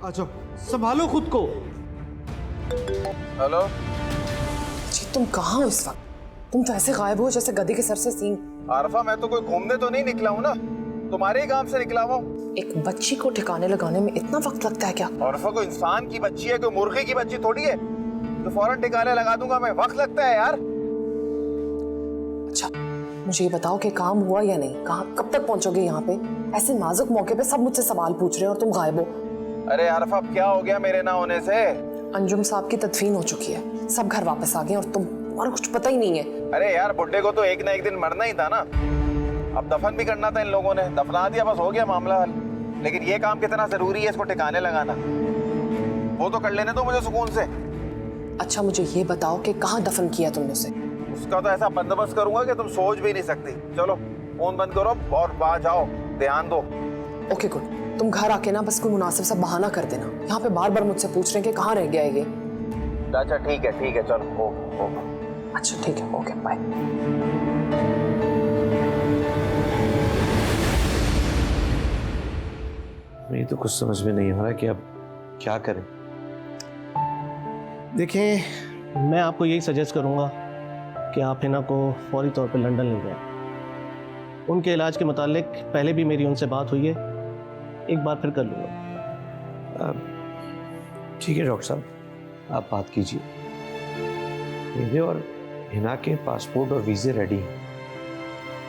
अच्छा संभालो खुद को। हेलो जी तुम कहाँ हो इस वक्त? तुम तो ऐसे गायब हो जैसे गधे के सर से सींग। आरफा, मैं तो कोई घूमने तो नहीं निकला हूँ ना, तुम्हारे ही काम से निकला हुआ। एक बच्ची को ठिकाने लगाने में इतना वक्त लगता है क्या? आरफा, कोई इंसान की बच्ची है, कोई मुर्गी की बच्ची थोड़ी है तो फौरन ठिकाने लगा दूंगा मैं। वक्त लगता है यार। अच्छा मुझे ये बताओ कि काम हुआ या नहीं? कहाँ कब तक पहुंचोगे यहाँ पे? ऐसे नाजुक मौके पे सब मुझसे सवाल पूछ रहे हैं और तुम गायब हो। अरे आरफा, क्या हो गया मेरे ना होने से? अंजुम साहब की तदफीन हो चुकी है, सब घर वापस आ गए और तुम्हारा कुछ पता ही नहीं है। अरे यार, बुड्ढे को तो एक ना एक दिन मरना ही था ना। अब दफन भी करना था इन लोगों ने, दफना दिया, बस हो गया मामला हल। लेकिन ये काम कितना जरूरी है इसको ठिकाने लगाना, वो तो कर लेने दो मुझे सुकून से। अच्छा मुझे ये बताओ कि कहाँ दफन किया तुमने उसे? उसका तो ऐसा बंदोबस्त करूंगा कि तुम सोच भी नहीं सकती। चलो फोन बंद करो और वहां जाओ, ध्यान दो। ओके गुड, तुम घर आके ना बस कोई मुनासिब सा बहाना कर देना। यहाँ पे बार बार मुझसे पूछ रहे हैं कि कहाँ रह गया है ये। अच्छा ठीक है चलो। ओ। अच्छा ठीक है, ओके बाय। मुझे तो कुछ समझ में नहीं आ रहा कि अब क्या करें। देखिए मैं आपको यही सजेस्ट करूंगा कि आप हिना को फौरी तौर पे लंदन ले जाएं। उनके इलाज के मुतालिक पहले भी मेरी उनसे बात हुई है, एक बार फिर कर लूँगा। ठीक है डॉक्टर साहब, आप बात कीजिए। मेरे और हिना के पासपोर्ट और वीज़े रेडी हैं,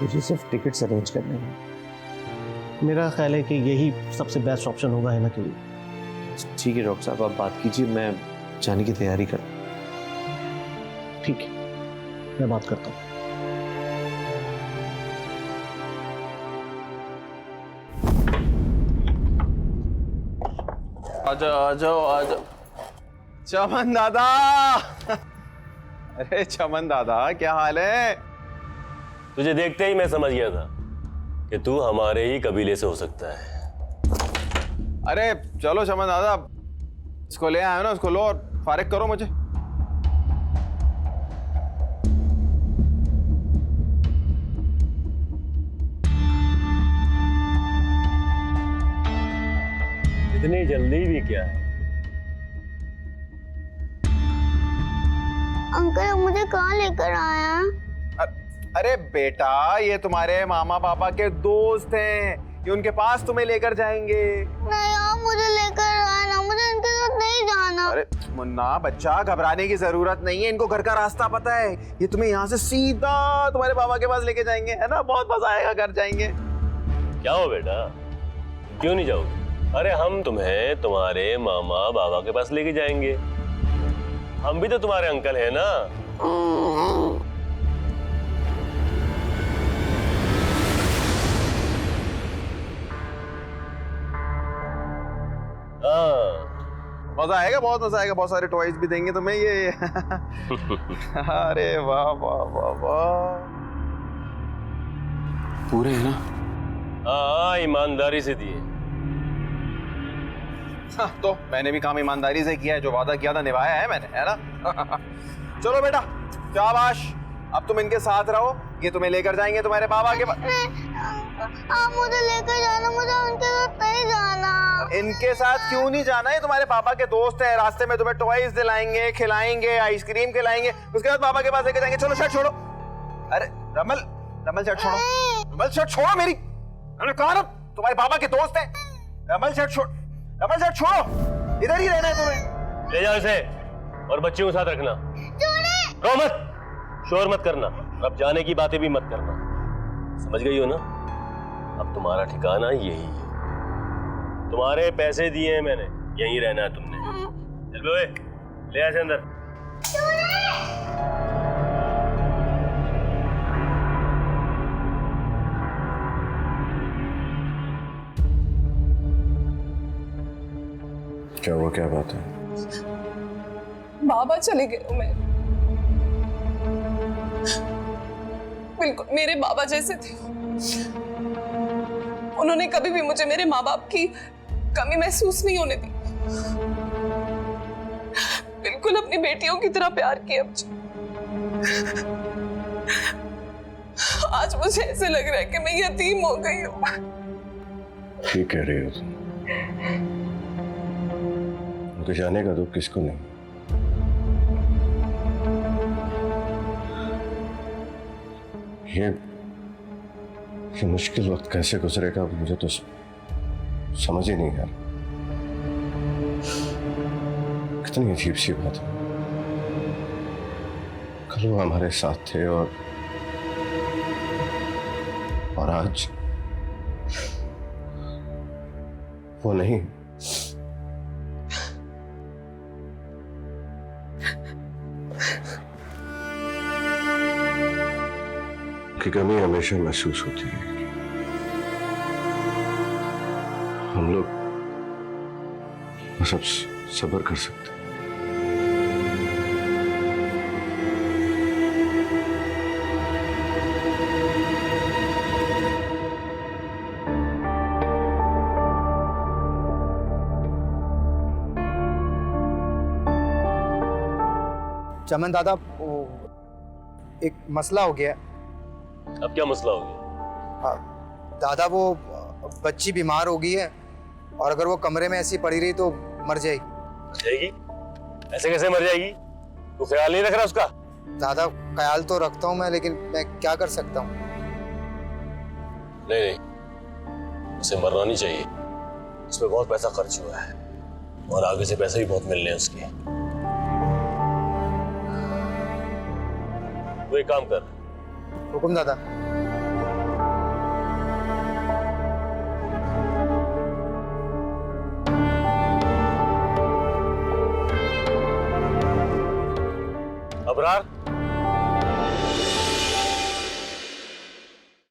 मुझे सिर्फ टिकट्स अरेंज करने हैं। मेरा ख्याल है कि यही सबसे बेस्ट ऑप्शन होगा हिना के लिए। ठीक है डॉक्टर साहब, आप बात कीजिए, मैं जाने की तैयारी कर। ठीक है, मैं बात करता हूँ। आजाओ। चमन दादा। अरे चमन दादा, क्या हाल है? तुझे देखते ही मैं समझ गया था कि तू हमारे ही कबीले से हो सकता है। अरे चलो चमन दादा, इसको ले आए हो ना, उसको लो और फारिग करो मुझे। इतनी जल्दी भी क्या है? अंकल मुझे कहाँ लेकर आया? अरे बेटा, ये तुम्हारे मामा पापा के दोस्त हैं, ये उनके पास तुम्हें लेकर जाएंगे। नहीं आप मुझे लेकर आना, मुझे इनके साथ नहीं जाना। अरे मुन्ना बच्चा, घबराने की जरूरत नहीं है, इनको घर का रास्ता पता है। ये तुम्हें यहाँ से सीधा तुम्हारे पापा के पास लेके जाएंगे, है ना? बहुत मजा आएगा, घर जाएंगे। क्या हो बेटा, क्यों नहीं जाओगे? अरे हम तुम्हें तुम्हारे मामा बाबा के पास लेके जाएंगे, हम भी तो तुम्हारे अंकल हैं ना। मजा आएगा, बहुत मजा आएगा, बहुत सारे टॉयज भी देंगे तुम्हें ये। अरे वाह वाह वाह वाह, पूरे है ना? हाँ, ईमानदारी से दिए। हाँ, तो मैंने भी काम ईमानदारी से किया है, जो वादा किया था निभाया है मैंने, है ना? चलो बेटा, शाबाश, अब तुम इनके साथ रहो, ये तुम्हें लेकर जाएंगे तुम्हारे बाबा के पास। आप मुझे लेकर जाना, मुझे उनके साथ नहीं जाना। इनके साथ क्यों नहीं जाना है? तुम्हारे पापा के दोस्त हैं, रास्ते में तुम्हें टॉयज दिलाएंगे, खिलाएंगे, आइसक्रीम खिलाएंगे, उसके बाद पापा के पास लेकर जाएंगे। चलो शर्ट छोड़ो। अरे रमल शर्ट छोड़ो, रमल शर्ट छोड़ो मेरी। मैंने कहा ना तुम्हारे पापा के दोस्त हैं। रमल शर्ट छोड़ो, इधर ही रहना है तुम्हें। ले जाओ इसे और बच्चियों के साथ रखना। रो मत, शोर मत करना, अब जाने की बातें भी मत करना, समझ गई हो ना? अब तुम्हारा ठिकाना यही है, तुम्हारे पैसे दिए हैं मैंने, यहीं रहना है तुमने। चल बे, ले आ इसे अंदर। क्या हुआ, क्या बात है? बाबा चले गए मैं, बिल्कुल मेरे बाबा जैसे थे। उन्होंने कभी भी मुझे मेरे माँ बाप की कमी महसूस नहीं होने दी, बिल्कुल अपनी बेटियों की तरह प्यार किया मुझे। आज मुझे ऐसे लग रहा है कि मैं यतीम हो गई हूँ। ठीक कह रही हो तुम। के जाने का दुख किसको नहीं। ये मुश्किल वक्त कैसे गुजरेगा मुझे तो समझ ही नहीं यार। कितनी अजीब सी बात है, कल वो हमारे साथ थे और आज वो नहीं। की कमी हमेशा महसूस होती है। हम लोग बस अब सब्र कर सकते हैं। चमन दादा, एक मसला हो गया। अब क्या मसला हो गया? दादा, वो बच्ची बीमार हो गई है और अगर वो कमरे में ऐसी पड़ी रही तो मर जाएगी। मर जाएगी? ऐसे कैसे मर जाएगी? तू ख्याल नहीं रख रहा उसका? दादा, ख्याल तो रखता हूँ मैं, लेकिन मैं क्या कर सकता हूँ? नहीं, उसे मरना नहीं चाहिए। उसमें बहुत पैसा खर्च हुआ है और आगे से पैसे भी बहुत मिलने हैं उसके। तो एक काम कर। हुकुम दादा।